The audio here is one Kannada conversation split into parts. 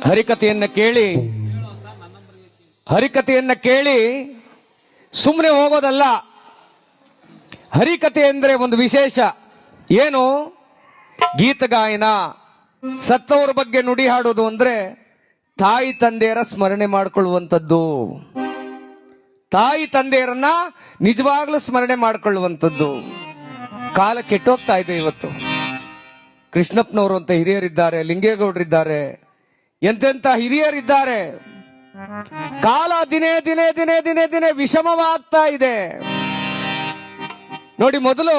ಹರಿಕಥೆಯನ್ನ ಕೇಳಿ ಸುಮ್ಮನೆ ಹೋಗೋದಲ್ಲ. ಹರಿಕಥೆ ಅಂದರೆ ಒಂದು ವಿಶೇಷ. ಏನು? ಗೀತಗಾಯನ, ಸತ್ತವರ ಬಗ್ಗೆ ನುಡಿ ಹಾಡೋದು ಅಂದರೆ ತಾಯಿ ತಂದೆಯರ ಸ್ಮರಣೆ ಮಾಡಿಕೊಳ್ಳುವಂಥದ್ದು. ತಾಯಿ ತಂದೆಯರನ್ನ ನಿಜವಾಗ್ಲೂ ಸ್ಮರಣೆ ಮಾಡಿಕೊಳ್ಳುವಂಥದ್ದು. ಕಾಲ ಕೆಟ್ಟೋಗ್ತಾ ಇದೆ ಇವತ್ತು. ಕೃಷ್ಣಪ್ಪನವರು ಅಂತ ಹಿರಿಯರಿದ್ದಾರೆ, ಲಿಂಗೇಗೌಡರಿದ್ದಾರೆ, ಎಂತೆಂಥ ಹಿರಿಯರಿದ್ದಾರೆ. ಕಾಲ ದಿನೇ ದಿನೇ ದಿನೇ ದಿನೇ ದಿನೇ ವಿಷಮವಾಗ್ತಾ ಇದೆ. ನೋಡಿ, ಮೊದಲು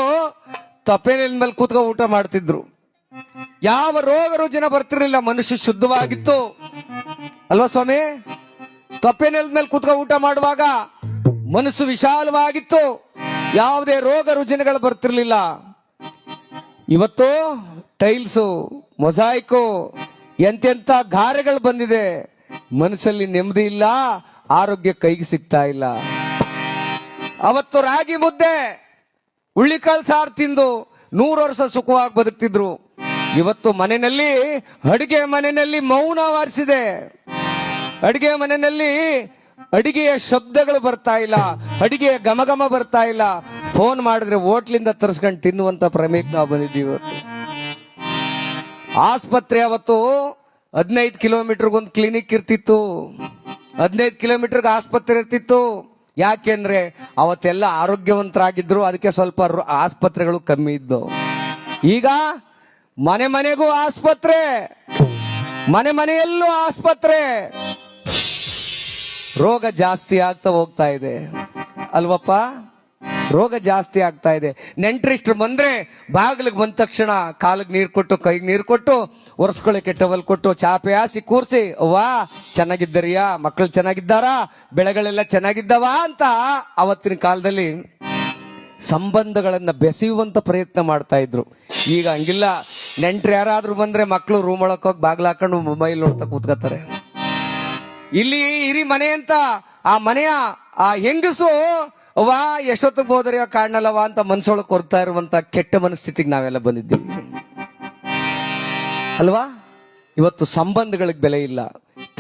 ತಪ್ಪೇನಿನ ಮೇಲೆ ಕೂತ್ಕೊ ಊಟ ಮಾಡ್ತಿದ್ರು. ಯಾವ ರೋಗ ರುಜಿನ ಬರ್ತಿರ್ಲಿಲ್ಲ, ಮನುಷ್ಯ ಶುದ್ಧವಾಗಿತ್ತು ಅಲ್ವಾ ಸ್ವಾಮಿ? ತಪ್ಪೇನೆಲದ ಮೇಲೆ ಕೂತ್ಕೊ ಊಟ ಮಾಡುವಾಗ ಮನಸ್ಸು ವಿಶಾಲವಾಗಿತ್ತು, ಯಾವುದೇ ರೋಗ ರುಜಿನಗಳು ಬರ್ತಿರ್ಲಿಲ್ಲ. ಇವತ್ತು ಟೈಲ್ಸು, ಮೊಸಾಯಿಕು, ಎಂತೆಂಥ ಗಾರೆಗಳು ಬಂದಿದೆ. ಮನಸ್ಸಲ್ಲಿ ನೆಮ್ಮದಿ ಇಲ್ಲ, ಆರೋಗ್ಯ ಕೈಗೆ ಸಿಗ್ತಾ ಇಲ್ಲ. ಅವತ್ತು ರಾಗಿ ಮುದ್ದೆ, ಹುಳ್ಳಿಕಾಳು ಸಾರು ತಿಂದು 100 ವರ್ಷ ಸುಖವಾಗಿ ಬದುಕ್ತಿದ್ರು. ಇವತ್ತು ಮನೆಯಲ್ಲಿ, ಅಡಿಗೆ ಮನೆಯಲ್ಲಿ ಮೌನ ವಾರಿಸಿದೆ. ಅಡಿಗೆ ಮನೆಯಲ್ಲಿ ಅಡಿಗೆಯ ಶಬ್ದಗಳು ಬರ್ತಾ ಇಲ್ಲ, ಅಡಿಗೆಯ ಘಮಘಮ ಬರ್ತಾ ಇಲ್ಲ. ಫೋನ್ ಮಾಡಿದ್ರೆ ಹೋಟ್ಲಿಂದ ತರಿಸ್ಕೊಂಡು ತಿನ್ನುವಂತ ಪ್ರಮೇಯಕ್ಕೆ ನಾವು ಬಂದಿದ್ದೀವಿ. ಇವತ್ತು ಆಸ್ಪತ್ರೆ, ಅವತ್ತು 15 ಕಿಲೋಮೀಟರ್ಗೊಂದು ಕ್ಲಿನಿಕ್ ಇರ್ತಿತ್ತು, 15 ಕಿಲೋಮೀಟರ್ಗೆ ಆಸ್ಪತ್ರೆ ಇರ್ತಿತ್ತು. ಯಾಕೆಂದ್ರೆ ಅವತ್ತೆಲ್ಲ ಆರೋಗ್ಯವಂತರಾಗಿದ್ರು, ಅದಕ್ಕೆ ಸ್ವಲ್ಪ ಆಸ್ಪತ್ರೆಗಳು ಕಮ್ಮಿ ಇದ್ದು. ಈಗ ಮನೆ ಮನೆಗೂ ಆಸ್ಪತ್ರೆ, ಮನೆ ಮನೆಯಲ್ಲೂ ಆಸ್ಪತ್ರೆ. ರೋಗ ಜಾಸ್ತಿ ಆಗ್ತಾ ಹೋಗ್ತಾ ಇದೆ ಅಲ್ವಪ್ಪ? ರೋಗ ಜಾಸ್ತಿ ಆಗ್ತಾ ಇದೆ. ನೆಂಟ್ರಿಷ್ಟ್ರು ಬಂದ್ರೆ ಬಾಗಿಲಿಗೆ ಬಂದ ತಕ್ಷಣ ಕಾಲಿಗೆ ನೀರು ಕೊಟ್ಟು, ಕೈಗೆ ನೀರು ಕೊಟ್ಟು, ಒರೆಸ್ಕೊಳ್ಳೋಕೆ ಟವಲ್ ಕೊಟ್ಟು, ಚಾಪೆ ಹಾಸಿ ಕೂರಿಸಿ, ಅವ್ವಾ ಚೆನ್ನಾಗಿದ್ದರಿಯಾ, ಮಕ್ಕಳು ಚೆನ್ನಾಗಿದ್ದಾರಾ, ಬೆಳೆಗಳೆಲ್ಲ ಚೆನ್ನಾಗಿದ್ದಾವ ಅಂತ ಅವತ್ತಿನ ಕಾಲದಲ್ಲಿ ಸಂಬಂಧಗಳನ್ನ ಬೆಸೆಯುವಂತ ಪ್ರಯತ್ನ ಮಾಡ್ತಾ ಇದ್ರು. ಈಗ ಹಂಗಿಲ್ಲ. ನೆಂಟ್ರು ಯಾರಾದ್ರೂ ಬಂದ್ರೆ ಮಕ್ಕಳು ರೂಮ್ ಒಳಕ್ಕೆ ಹೋಗಿ ಬಾಗಿಲು ಹಾಕೊಂಡು ಮೊಬೈಲ್ ನೋಡ್ತಾ ಕೂತ್ಕೋತಾರೆ. ಇಲ್ಲಿ ಇರಿ ಮನೆ ಅಂತ ಆ ಮನೆಯ ಆ ಹೆಂಗಸು ವಾ ಎಷ್ಟೊತ್ತಿಗೆ ಹೋದರಿಯೋ ಕಾಣಲ್ಲವ ಅಂತ ಮನ್ಸೊಳಗೆ ಕೊರ್ತಾ ಇರುವಂತ ಕೆಟ್ಟ ಮನಸ್ಥಿತಿಗೆ ನಾವೆಲ್ಲ ಬಂದಿದ್ದೀವಿ ಅಲ್ವಾ? ಇವತ್ತು ಸಂಬಂಧಗಳಿಗೆ ಬೆಲೆ ಇಲ್ಲ.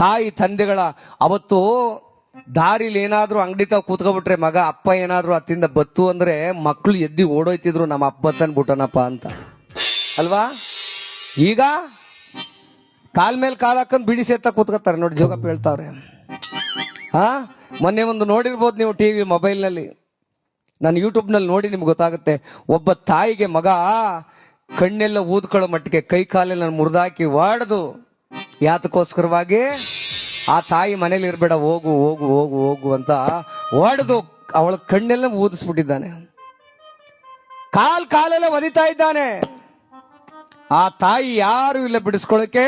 ತಾಯಿ ತಂದೆಗಳ, ಅವತ್ತು ದಾರಿಲಿ ಏನಾದ್ರೂ ಅಂಗಡಿ ತಾವ್ ಕೂತ್ಕೊಬಿಟ್ರೆ ಮಗ ಅಪ್ಪ ಏನಾದ್ರೂ ಅತ್ತಿಂದ ಬತ್ತು ಅಂದ್ರೆ ಮಕ್ಕಳು ಎದ್ದಿ ಓಡೋಯ್ತಿದ್ರು, ನಮ್ಮ ಅಪ್ಪ ತಂದ್ಬಿಟ್ಟನಪ್ಪ ಅಂತ ಅಲ್ವಾ? ಈಗ ಕಾಲ್ ಮೇಲೆ ಕಾಲ್ ಹಾಕೊಂಡು ಬಿಡಿ ಸೇತ ಕೂತ್ಕೋತಾರೆ. ನೋಡಿ, ಜೋಗಪ್ಪ ಹೇಳ್ತಾವ್ರೆ. ಮೊನ್ನೆ ಒಂದು ನೋಡಿರ್ಬೋದು ನೀವು ಟಿವಿ, ಮೊಬೈಲ್ನಲ್ಲಿ. ನಾನು ಯೂಟ್ಯೂಬ್ನಲ್ಲಿ ನೋಡಿ ನಿಮ್ಗೆ ಗೊತ್ತಾಗುತ್ತೆ. ಒಬ್ಬ ತಾಯಿಗೆ ಮಗ ಕಣ್ಣೆಲ್ಲ ಊದ್ಕೊಳ್ಳೋ ಮಟ್ಟಿಗೆ ಕೈ ಕಾಲೆಲ್ಲ ಮುರಿದಾಕಿ ವಾಡ್ದು, ಯಾತಕ್ಕೋಸ್ಕರವಾಗಿ ಆ ತಾಯಿ ಮನೇಲಿ ಇರಬೇಡ, ಹೋಗು ಹೋಗು ಹೋಗು ಹೋಗು ಅಂತ ಹೊಡೆದು ಅವಳ ಕಣ್ಣೆಲ್ಲ ಊದಿಸ್ಬಿಟ್ಟಿದ್ದಾನೆ. ಕಾಲೆಲ್ಲ ಒದಿತಾ ಇದ್ದಾನೆ. ಆ ತಾಯಿ ಯಾರು ಇಲ್ಲ ಬಿಡಿಸ್ಕೊಳಕ್ಕೆ,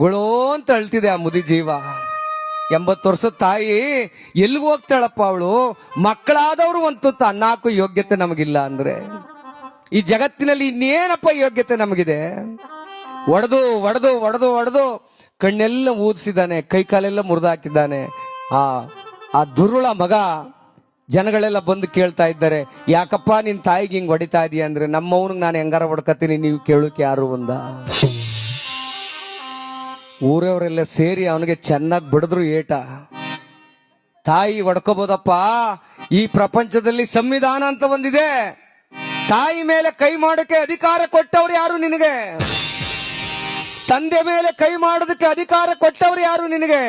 ಗುಳೋ ಅಂತ ಅಳ್ತಿದೆ ಆ ಮುದಿ ಜೀವ. 80 ವರ್ಷದ ತಾಯಿ ಎಲ್ಲಿಗೂ ಹೋಗ್ತಾಳಪ್ಪ ಅವಳು? ಮಕ್ಕಳಾದವರು ಒಂದು ತುತ್ತು ಅನ್ನ ಹಾಕೋ ಯೋಗ್ಯತೆ ನಮಗಿಲ್ಲ ಅಂದ್ರೆ ಈ ಜಗತ್ತಿನಲ್ಲಿ ಇನ್ನೇನಪ್ಪ ಯೋಗ್ಯತೆ ನಮಗಿದೆ? ಒಡೆದು ಒಡೆದು ಒಡೆದು ಒಡೆದು ಕಣ್ಣೆಲ್ಲ ಊದಿಸಿದ್ದಾನೆ, ಕೈ ಕಾಲೆಲ್ಲ ಮುರಿದಾಕಿದ್ದಾನೆ. ಆ ದುರುಳ ಮಗ. ಜನಗಳೆಲ್ಲ ಬಂದು ಕೇಳ್ತಾ ಇದ್ದಾರೆ, ಯಾಕಪ್ಪ ನಿನ್ ತಾಯಿಗೆ ಹಿಂಗ್ ಹೊಡಿತಾ ಇದೀಯ ಅಂದ್ರೆ, ನಮ್ಮವನಿಗೆ ನಾನು ಹೆಂಗಾರ ಹೊಡ್ಕತೀನಿ, ನೀವು ಕೇಳೋಕೆ ಯಾರು ಒಂದ? ಊರವರೆಲ್ಲ ಸೇರಿ ಅವನಿಗೆ ಚೆನ್ನಾಗಿ ಬಿಡಿದ್ರು ಏಟ. ತಾಯಿ ಹೊಡ್ಕೋಬೋದಪ್ಪ, ಈ ಪ್ರಪಂಚದಲ್ಲಿ ಸಂವಿಧಾನ ಅಂತ ಒಂದಿದೆ. ತಾಯಿ ಮೇಲೆ ಕೈ ಮಾಡೋಕೆ ಅಧಿಕಾರ ಕೊಟ್ಟವ್ರು ಯಾರು ನಿನಗೆ? ತಂದೆ ಮೇಲೆ ಕೈ ಮಾಡೋದಕ್ಕೆ ಅಧಿಕಾರ ಕೊಟ್ಟವ್ರು ಯಾರು ನಿನಗೆ?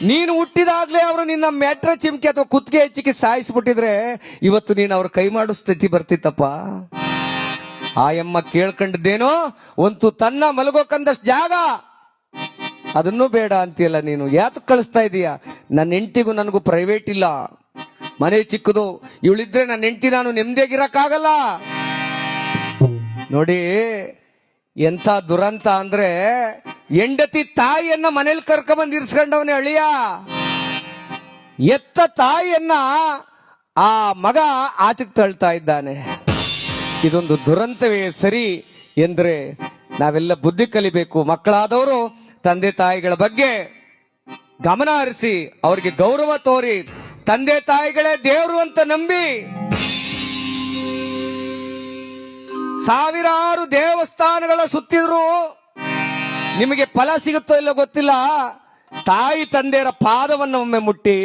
ನೀನು ಹುಟ್ಟಿದಾಗ್ಲೇ ಅವರು ನಿನ್ನ ಮೆಟ್ರ ಚಿಮ್ಕೆ ಅಥವಾ ಕುತ್ತಿಗೆ ಹೆಚ್ಚಿಗೆ ಸಾಯಿಸ್ಬಿಟ್ಟಿದ್ರೆ ಇವತ್ತು ನೀನು ಅವ್ರ ಕೈ ಮಾಡೋ ಸ್ಥಿತಿ ಬರ್ತಿತ್ತಪ್ಪ. ಆ ಎಮ್ಮ ಕೇಳ್ಕೊಂಡಿದ್ದೇನೋ, ಒಂದು ತನ್ನ ಮಲಗೋಕಂದಷ್ಟು ಜಾಗ ಅದನ್ನೂ ಬೇಡ ಅಂತೀಯಲ್ಲ ನೀನು. ಯಾತಕ್ಕೆ ಕಳಿಸ್ತಾ ಇದೀಯ? ನನ್ನ ಹೆಂಡತಿಗೂ ನನಗೂ ಪ್ರೈವೇಟ್ ಇಲ್ಲ, ಮನೆ ಚಿಕ್ಕದು. ಇವಳಿದ್ರೆ ನನ್ನ ಹೆಂಡತಿ ನಾನು ನೆಮ್ಮದಿಯಾಗಿರಕ್ಕಾಗಲ್ಲ. ನೋಡಿ ಎಂಥ ದುರಂತ ಅಂದ್ರೆ, ಹೆಂಡತಿ ತಾಯಿಯನ್ನ ಮನೇಲಿ ಕರ್ಕೊಂಡ್ಬಂದು ಇರಿಸ್ಕೊಂಡವನೇ ಅಳಿಯ. ಎತ್ತ ತಾಯಿಯನ್ನ ಆ ಮಗ ಆಚೆಗೆ ತಳ್ತಾ ಇದ್ದಾನೆ. ಇದೊಂದು ದುರಂತವೇ ಸರಿ ಎಂದ್ರೆ ನಾವೆಲ್ಲ ಬುದ್ಧಿ ಕಲಿಬೇಕು. ಮಕ್ಕಳಾದವರು ತಂದೆ ತಾಯಿಗಳ ಬಗ್ಗೆ ಗಮನ ಹರಿಸಿ ಅವರಿಗೆ ಗೌರವ ತೋರಿ, ತಂದೆ ತಾಯಿಗಳೇ ದೇವರು ಅಂತ ನಂಬಿ ಸಾವಿರಾರು ದೇವಸ್ಥಾನಗಳ ಸುತ್ತಿದ್ರು ನಿಮಗೆ ಫಲ ಸಿಗುತ್ತೋ ಇಲ್ಲೋ ಗೊತ್ತಿಲ್ಲ. ತಾಯಿ ತಂದೆಯರ ಪಾದವನ್ನು ಒಮ್ಮೆ ಮುಟ್ಟಿ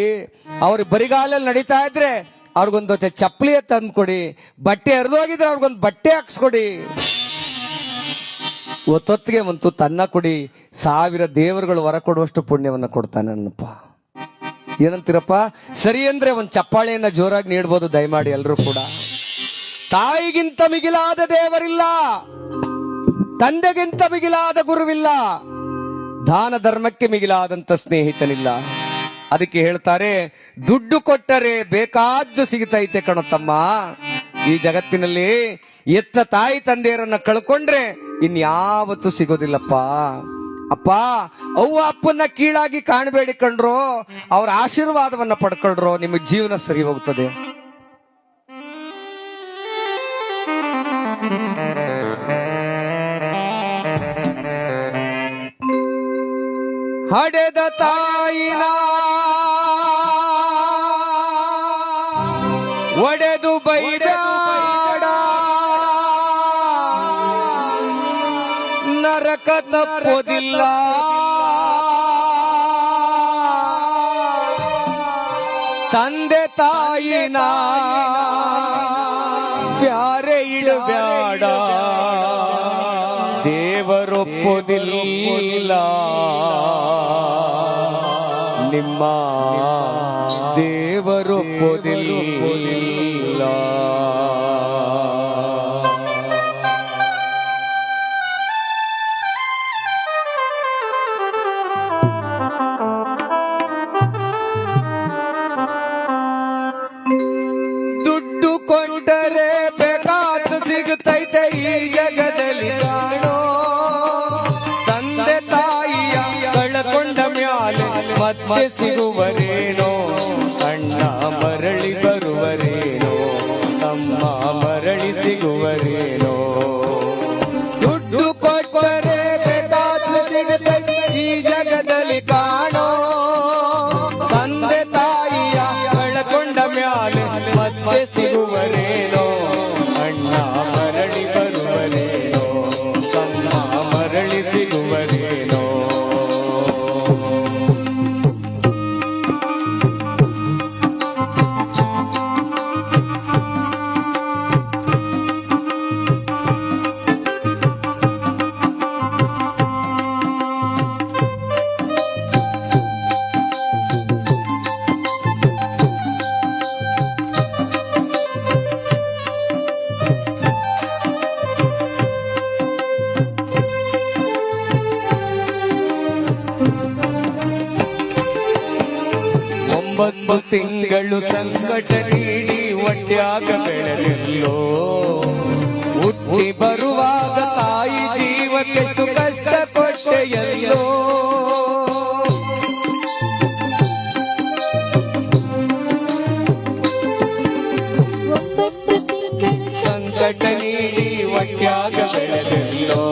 ಅವ್ರ ಬರಿಗಾಲಲ್ಲಿ ನಡೀತಾ ಇದ್ರೆ ಅವ್ರಿಗೊಂದು ಜೊತೆ ಚಪ್ಪಲಿ ತಂದು ಕೊಡಿ. ಬಟ್ಟೆ ಹರಿದೋಗಿದ್ರೆ ಅವ್ರಿಗೊಂದು ಬಟ್ಟೆ ಹಾಕ್ಸ್ಕೊಡಿ. ಒತ್ತೊತ್ತಿಗೆ ಒಂದು ತುತ್ತು ಅನ್ನ ಕೊಡಿ. 1000 ದೇವರುಗಳು ವರ ಕೊಡುವಷ್ಟು ಪುಣ್ಯವನ್ನು ಕೊಡ್ತಾನೆ ನನ್ನಪ್ಪ. ಏನಂತೀರಪ್ಪ? ಸರಿ ಅಂದ್ರೆ ಒಂದು ಚಪ್ಪಾಳೆಯನ್ನ ಜೋರಾಗಿ ನೀಡ್ಬೋದು ದಯಮಾಡಿ ಎಲ್ಲರೂ ಕೂಡ. ತಾಯಿಗಿಂತ ಮಿಗಿಲಾದ ದೇವರಿಲ್ಲ, ತಂದೆಗಿಂತ ಮಿಗಿಲಾದ ಗುರುವಿಲ್ಲ, ದಾನ ಧರ್ಮಕ್ಕೆ ಮಿಗಿಲಾದಂತ ಸ್ನೇಹಿತನಿಲ್ಲ. ಅದಕ್ಕೆ ಹೇಳ್ತಾರೆ, ದುಡ್ಡು ಕೊಟ್ಟರೆ ಬೇಕಾದ್ದು ಸಿಗುತ್ತೈತೆ ಕಣೋ ತಮ್ಮ. ಈ ಜಗತ್ತಿನಲ್ಲಿ ಎತ್ತ ತಾಯಿ ತಂದೆಯರನ್ನ ಕಳ್ಕೊಂಡ್ರೆ ಇನ್ಯಾವತ್ತೂ ಸಿಗೋದಿಲ್ಲಪ್ಪ. ಅಪ್ಪ ಅವ್ವ ಅಪ್ಪನ್ನ ಕೀಳಾಗಿ ಕಾಣಬೇಡಿ ಕಣ್ರೋ, ಅವ್ರ ಆಶೀರ್ವಾದವನ್ನ ಪಡ್ಕೊಳ್ರೋ, ನಿಮಗೆ ಜೀವನ ಸರಿ ಹೋಗ್ತದೆ. ಹಡೆದ ತಾಯಿನ ಒಡೆದು ಬೈಬೇಡ, ನರಕ ತಪ್ಪೋದಿಲ್ಲ. ತಂದೆ ತಾಯಿನ ಬ್ಯಾರೆ ಇಡಬೇಡ, ದೇವರೊಪ್ಪೋದಿಲ್ಲ. ನಿಮ್ಮ ದೇವರೊಪ್ಪೋದಿಲ್ಲ. ದುಡ್ಡು ಕೊಟ್ಟರೆ ಬೇಕಾದ್ದು ಸಿಗುತ್ತೈತೆ ಈ ಜಗದಲ್ಲಿ ಕಾಣೋ. ತಂದೆ ತಾಯಿಯ ಕಳಕೊಂಡ ಮ್ಯಾಲೆ ಮತ್ತೆ ಸಿಗುವರೇನೋ, ಅಣ್ಣ ಮರಳಿ ಬರುವರೇನೋ, ತಮ್ಮ ಮರಳಿ ಸಿಗುವರೇನೋ. ದುಡ್ಡು ಕೊಟ್ಟರೆ ಬೇಕಾದ್ದು ಸಿಗುತ್ತೈತೆ ಈ ಜಗದಲ್ಲಿ ಕಾಣೋ. ತಂದೆ ತಾಯಿಯ ಕಳಕೊಂಡ ಮ್ಯಾಲೆ ಮತ್ತೆ ಸಿಗುವರೇನೋ, ಅಣ್ಣ ಮರಳಿ ಬರುವರೇನೋ, ತಮ್ಮ ಮರಳಿ ಸಿಗುವರೇನೋ. ಒಂಬತ್ತು ತಿಂಗಳು ಸಂಕಟ ನೀಡಿ ಹೊಟ್ಯಾಗ ಬೆಳೆದೆಲ್ಲೋ, ಹುಟ್ಟಿ ಬರುವಾಗ ತಾಯಿ ಜೀವಕ್ಕೆಷ್ಟು ಕಷ್ಟ ಕೊಟ್ಟೆಯಲ್ಲೋ. ಸಂಕಟ ನೀಡಿ ಹೊಟ್ಯಾಗ ಬೆಳೆದೆಲ್ಲೋ,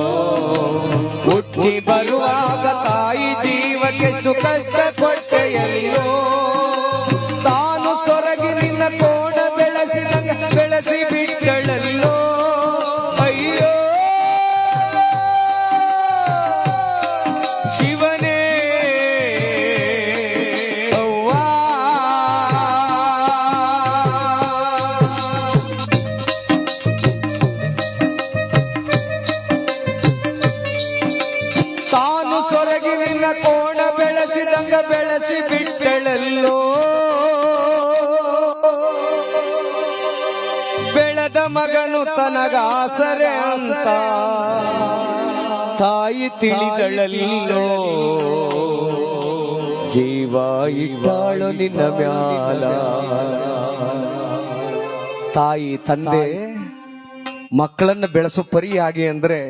ಹುಟ್ಟಿ ಬರುವಾಗ ತಾಯಿ ಜೀವಕ್ಕೆಷ್ಟು ಕಷ್ಟ ಕೊಟ್ಟೆಯಲ್ಲೋ. ತಾನು ಸೊರಗಿ ನಿನ್ನ ಕೋಣ ಬೆಳೆಸಿದಂಗ ಬೆಳೆಸಿ ಬಿಟ್ಟಳಲ್ಲೋ. ಅಯ್ಯೋ ಶಿವನೇ ಅವ್ವ, ತಾನು ಸೊರಗಿ ನಿನ್ನ ಕೋಣ ಬೆಳೆಸಿದಂಗ ಬೆಳೆಸಿ ಬಿಟ್ಟಳಲ್ಲೋ. ಬೆಳೆದ ಮಗನು ತನಗಾಸರೆ ಅಂತ ತಾಯಿ ತಿಳಿದಳಲ್ಲೋ. ಜೀವ ಇಟ್ಟಾಳು ನಿನ್ನ ಮ್ಯಾಲ. ತಾಯಿ ತಂದೆ ಮಕ್ಕಳನ್ನು ಬೆಳೆಸೋ ಪರಿ ಹಾಗೆ ಅಂದ್ರೆ,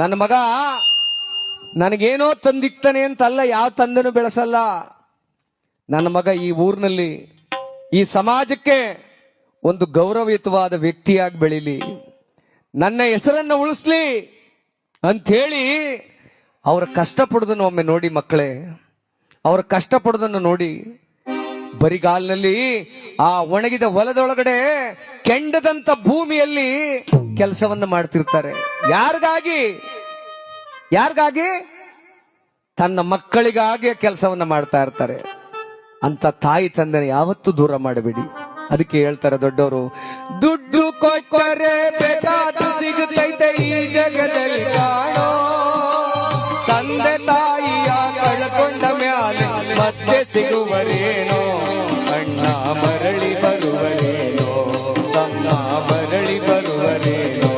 ನನ್ನ ಮಗ ನನಗೇನೋ ತಂದಿಕ್ತಾನೆ ಅಂತಲ್ಲ, ಯಾವ ತಂದೆನೂ ಬೆಳೆಸಲ್ಲ. ನನ್ನ ಮಗ ಈ ಊರಿನಲ್ಲಿ ಈ ಸಮಾಜಕ್ಕೆ ಒಂದು ಗೌರವಯುತವಾದ ವ್ಯಕ್ತಿಯಾಗಿ ಬೆಳೀಲಿ, ನನ್ನ ಹೆಸರನ್ನು ಉಳಿಸ್ಲಿ ಅಂಥೇಳಿ ಅವರ ಕಷ್ಟಪಡೋದನ್ನು ಒಮ್ಮೆ ನೋಡಿ ಮಕ್ಕಳೇ. ಅವರ ಕಷ್ಟಪಡೋದನ್ನು ನೋಡಿ. ಬರಿಗಾಲಿನಲ್ಲಿ ಆ ಒಣಗಿದ ಹೊಲದೊಳಗಡೆ ಕೆಂಡದಂತ ಭೂಮಿಯಲ್ಲಿ ಕೆಲಸವನ್ನು ಮಾಡ್ತಿರ್ತಾರೆ. ಯಾರಿಗಾಗಿ? ಯಾರಿಗಾಗಿ? ತನ್ನ ಮಕ್ಕಳಿಗಾಗಿ ಕೆಲಸವನ್ನ ಮಾಡ್ತಾ ಇರ್ತಾರೆ. ಅಂತ ತಾಯಿ ತಂದೆನ ಯಾವತ್ತೂ ದೂರ ಮಾಡಬೇಡಿ. ಅದಕ್ಕೆ ಹೇಳ್ತಾರೆ ದೊಡ್ಡವರು, ದುಡ್ಡು ಕೊಟ್ಟರೆ ಬೇಕಾದ ಸಿಗುತ್ತೈತೆ ಈ ಜಗದಲ್ಲಿ ಕಾಣೋ, ತಂದೆ ತಾಯಿಯ ಕಳ್ಕೊಂಡ ಮ್ಯಾಲೆ ಮತ್ತೆ ಸಿಗುವರೇನೋ, ಅಣ್ಣ ಮರಳಿ ಬರುವರೇನೋ, ತಮ್ಮ ಮರಳಿ ಬರುವರೇನೋ.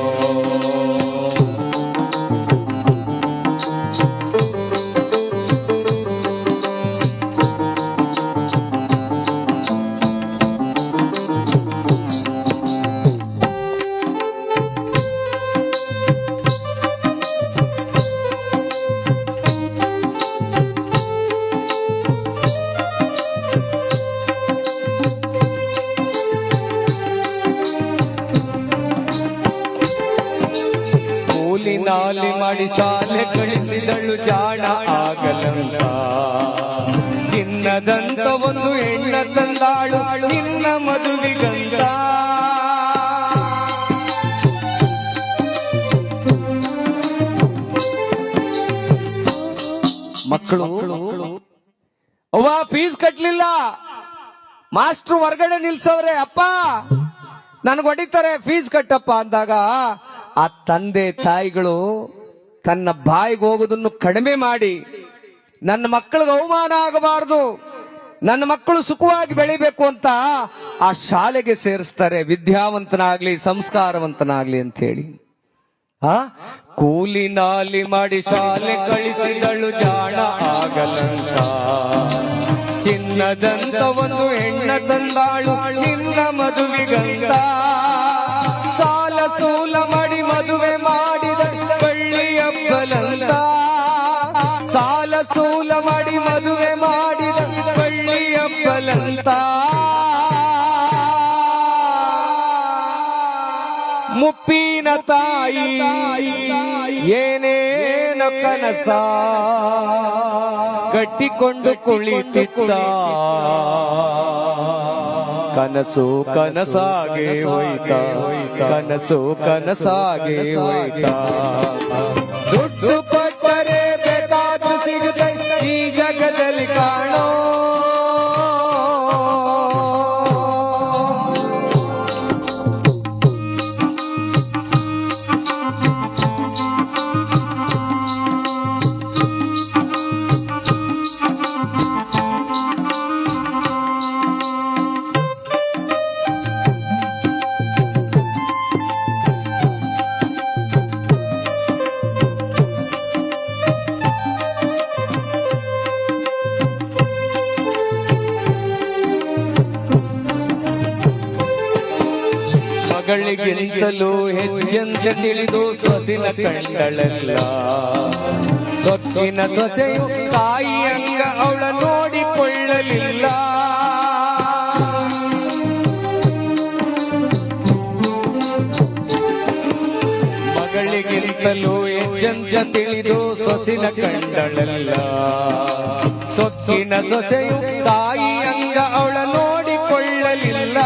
ನಾಲಿ ಮಾಡಿ ಶಾಲೆ ಕಳಿಸಿದಳು ಜಾಣ ಆಗಲಂತ, ಚಿನ್ನದಂತ ಒಂದು ಹೆಣ್ಣ ತಂದಾಳು ನಿನ್ನ ಮದುವಿಗಂತ. ಮಕ್ಕಳು ಅವ್ವ ಫೀಸ್ ಕಟ್ಲಿಲ್ಲ, ಮಾಸ್ಟ್ರು ಹೊರಗಡೆ ನಿಲ್ಸವ್ರೆ, ಅಪ್ಪ ನನ್ಗೆ ಹೊಡಿತಾರೆ ಫೀಸ್ ಕಟ್ಟಪ್ಪ ಅಂದಾಗ ಆ ತಂದೆ ತಾಯಿಗಳು ತನ್ನ ಬಾಯಿಗೆ ಹೋಗೋದನ್ನು ಕಡಿಮೆ ಮಾಡಿ, ನನ್ನ ಮಕ್ಕಳಿಗೆ ಅವಮಾನ ಆಗಬಾರದು, ನನ್ನ ಮಕ್ಕಳು ಸುಖವಾಗಿ ಬೆಳಿಬೇಕು ಅಂತ ಆ ಶಾಲೆಗೆ ಸೇರಿಸ್ತಾರೆ, ವಿದ್ಯಾವಂತನಾಗ್ಲಿ ಸಂಸ್ಕಾರವಂತನಾಗ್ಲಿ ಅಂತ ಹೇಳಿ. ಕೂಲಿ ನಾಲಿ ಮಾಡಿ ಶಾಲೆ ಕಳಿಸಿದಳು ಜಾಣ ಆಗಲಂತ, ಚಿನ್ನದಂತ ಒಂದು ಹೆಣ್ಣ ತಂದಾಳು ನಿನ್ನ ಮದುವಿಗಂತ. ಸಾಲ ಸೂಲ ಮಾಡಿ ಮದುವೆ ಮಾಡಿದ ಬಳ್ಳಿಯ ಬಲಂತ, ಸಾಲ ಸೂಲ ಮಾಡಿ ಮದುವೆ ಮಾಡಿದ ಬಳ್ಳಿಯ ಬಲಂತ. ಮುಪ್ಪಿನ ತಾಯಿ ಏನೇನ ಕನಸ ಕಟ್ಟಿಕೊಂಡು ಕುಳಿತಿದ್ದ, ಕನಸು ಕನಸಾಗೆ ಹೋಯ್ತಾ, ಕನಸು ಕನಸಾಗೆ ಹೋಯ್ತಾ. ದುಡ್ಡು ಕೊಟ್ಟರೆ ಬೇಕಾದ ಸಿಗುತ್ತೈತೆ ಈ ಜಗದಲ್ಲಿ ಕಾಣೋ, ಮಗಳಿಗಿಂತಲೂ ಹೆಚ್ಚೆಂತ ತಿಳಿದು ಸೊಸಿನ ಕಂಡಳಲ್ಲ, ಸೊಕ್ಕಿನ ಸೊಸೆಯು ತಾಯಿಯಂಗ ಅವಳ ನೋಡಿಕೊಳ್ಳಲಿಲ್ಲ. ಮಗಳಿಗಿಂತಲೂ ಹೆಚ್ಚೆಂತ ತಿಳಿದು ಸೊಸಿನ ಕಂಡಳಲ್ಲ, ಸೊಕ್ಕಿನ ಸೊಸೆಯು ತಾಯಿಯಂಗ ಅವಳ ನೋಡಿಕೊಳ್ಳಲಿಲ್ಲ.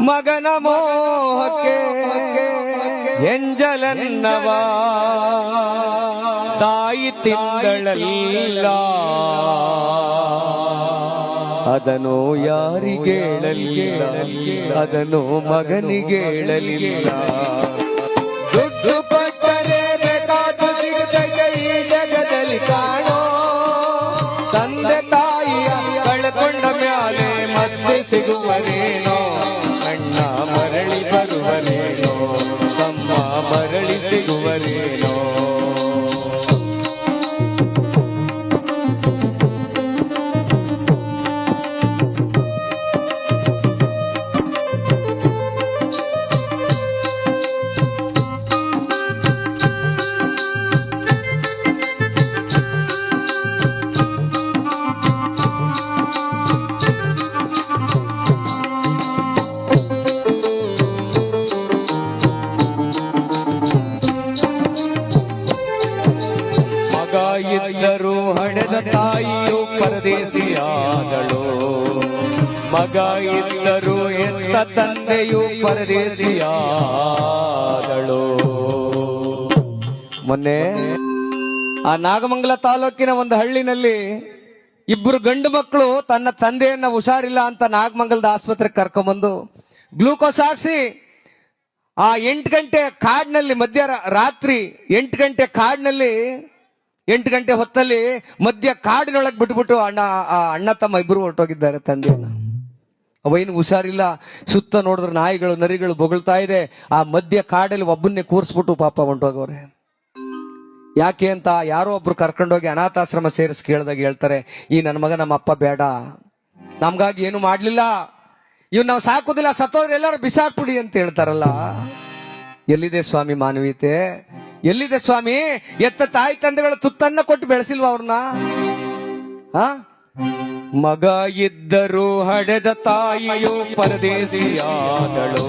ಮಗನ ಮೋಹಕ್ಕೆ ಎಂಜಲನ್ನವ ತಾಯಿ ತಿಂಗಳಲ್ಲ, ಅದನ್ನು ಯಾರಿಗೇಳಲಿಲ್ಲ, ಅದನ್ನು ಮಗನಿಗೇಳಲಿಲ್ಲ. ದುಡ್ಡು ಕೊಟ್ಟರೆ ಬೇಕಾದ ಸಿಗುತ್ತೈತೆ ಈ ಜಗದಲ್ಲಿ ಕಾಣೋ, ತಂದೆ ತಾಯಿಯ ಕಳ್ಕೊಂಡ ಮ್ಯಾಲೆ ಮತ್ತೆ ಸಿಗುವರೇನೋ, ಅಣ್ಣ ಮರಳಿ ಬರುವರೇನೋ, ತಮ್ಮ ಮರಳಿ ಸಿಗುವರೇನೋ. ಪರದೇಶಿಯಾದಳು. ಮಗ ಇದ್ದರೂ ಎತ್ತ ತಂದೆಯು ಪರದೇಶಿಯಾದಳು. ಮೊನ್ನೆ ಆ ನಾಗಮಂಗಲ ತಾಲೂಕಿನ ಒಂದು ಹಳ್ಳಿನಲ್ಲಿ ಇಬ್ಬರು ಗಂಡು ಮಕ್ಕಳು ತನ್ನ ತಂದೆಯನ್ನ ಹುಷಾರಿಲ್ಲ ಅಂತ ನಾಗಮಂಗಲದ ಆಸ್ಪತ್ರೆಗೆ ಕರ್ಕೊಂಬಂದು ಗ್ಲೂಕೋಸ್ ಹಾಕ್ಸಿ ಆ 8 ಗಂಟೆ ಕಾಡಿನಲ್ಲಿ ರಾತ್ರಿ 8 ಗಂಟೆ ಕಾಡಿನಲ್ಲಿ 8 ಗಂಟೆ ಹೊತ್ತಲ್ಲಿ ಮಧ್ಯ ಕಾಡಿನೊಳಗೆ ಬಿಟ್ಬಿಟ್ಟು ಅಣ್ಣ ತಮ್ಮ ಇಬ್ಬರು ಹೊರಟೋಗಿದ್ದಾರೆ ತಂದೆಯನ್ನ. ಅವೈನು ಹುಷಾರಿಲ್ಲ. ಸುತ್ತ ನೋಡಿದ್ರೆ ನಾಯಿಗಳು ನರಿಗಳು ಬೊಗಳ್ತಾ ಇದೆ. ಆ ಮಧ್ಯ ಕಾಡಲ್ಲಿ ಒಬ್ಬನ್ನೇ ಕೂರಿಸ್ಬಿಟ್ಟು ಪಾಪ ಹೊಂಟೋಗವ್ರೆ. ಯಾಕೆ ಅಂತ ಯಾರೋ ಒಬ್ರು ಕರ್ಕೊಂಡೋಗಿ ಅನಾಥಾಶ್ರಮ ಸೇರಿಸಿ ಕೇಳಿದಾಗ ಹೇಳ್ತಾರೆ, ಈ ನನ್ನ ಮಗ ನಮ್ಮ ಅಪ್ಪ ಬೇಡ, ನಮ್ಗಾಗಿ ಏನು ಮಾಡ್ಲಿಲ್ಲ, ಇವ್ ನಾವು ಸಾಕುದಿಲ್ಲ, ಸತ್ತೋದ್ರೆ ಎಲ್ಲರೂ ಬಿಸಾಕ್ಬಿಡಿ ಅಂತ ಹೇಳ್ತಾರಲ್ಲ. ಎಲ್ಲಿದೆ ಸ್ವಾಮಿ ಮಾನವೀಯತೆ? ಎಲ್ಲಿದೆ ಸ್ವಾಮಿ? ಎತ್ತ ತಾಯಿ ತಂದೆಗಳ ತುತ್ತನ್ನ ಕೊಟ್ಟು ಬೆಳೆಸಿಲ್ವ ಅವ್ರನ್ನ? ಮಗ ಇದ್ದರೂ ಹಡೆದ ತಾಯಿಯು ಪರದೇಶಿಯಾದಳು.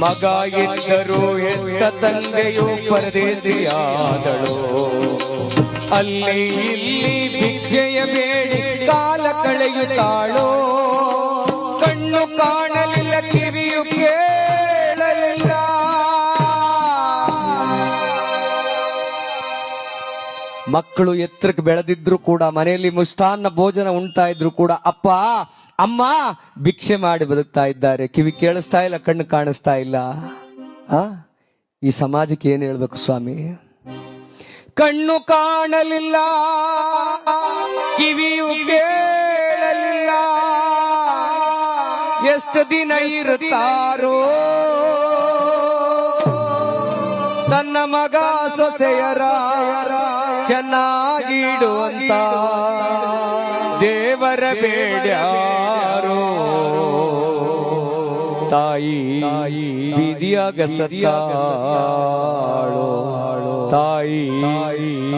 ಮಗ ಇದ್ದರೂ ಎತ್ತ ತಂದೆಯು ಪರದೇಶಿಯಾದಳು. ಅಲ್ಲಿ ಇಲ್ಲಿ ಭಿಕ್ಷೆಯ ಬೇಡಿ ಕಾಲ ಕಳೆಯುತ್ತಾಳೋ. ಕಣ್ಣು ಕಾಣಲಿಲ್ಲ, ಕಿವಿಯು ಕೇಳಲಿಲ್ಲ. ಮಕ್ಕಳು ಎತ್ತರಕ್ಕೆ ಬೆಳೆದಿದ್ರು ಕೂಡ, ಮನೆಯಲ್ಲಿ ಮುಷ್ಟಾನ್ನ ಭೋಜನ ಉಂಟಾ ಇದ್ರು ಕೂಡ ಅಪ್ಪ ಅಮ್ಮ ಭಿಕ್ಷೆ ಮಾಡಿ ಬದುಕ್ತಾ ಇದ್ದಾರೆ. ಕಿವಿ ಕೇಳಿಸ್ತಾ ಇಲ್ಲ, ಕಣ್ಣು ಕಾಣಿಸ್ತಾ ಇಲ್ಲ. ಈ ಸಮಾಜಕ್ಕೆ ಏನ್ ಹೇಳ್ಬೇಕು ಸ್ವಾಮಿ? ಕಣ್ಣು ಕಾಣಲಿಲ್ಲ, ಕಿವಿಯು ಕೇಳಲಿಲ್ಲ, ಎಷ್ಟು ದಿನ ಇರುತ್ತಾರೋ ತನ್ನ ಮಗ ಸೊಸೆಯರ ಚೆನ್ನಾಗಿಡುವಂತ ದೇವರ ಬೇಡ್ಯಾರೋ. ತಾಯಿ ಬೀದಿಯಾಗ ಸತ್ತಾಳೋ, ತಾಯಿ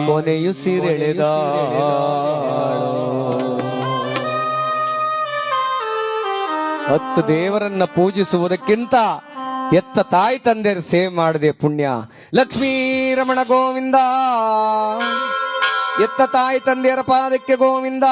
ಕೊನೆಯುಸಿರೆಳೆದಾಳೋ. ಹತ್ತು ದೇವರನ್ನ ಪೂಜಿಸುವುದಕ್ಕಿಂತ ಎತ್ತ ತಾಯಿ ತಂದೆಯರು ಸೇವೆ ಮಾಡದೆ ಪುಣ್ಯ. ಲಕ್ಷ್ಮೀ ರಮಣ ಗೋವಿಂದ. ಎತ್ತ ತಾಯಿ ತಂದೆಯರ ಪಾದಕ್ಕೆ ಗೋವಿಂದ.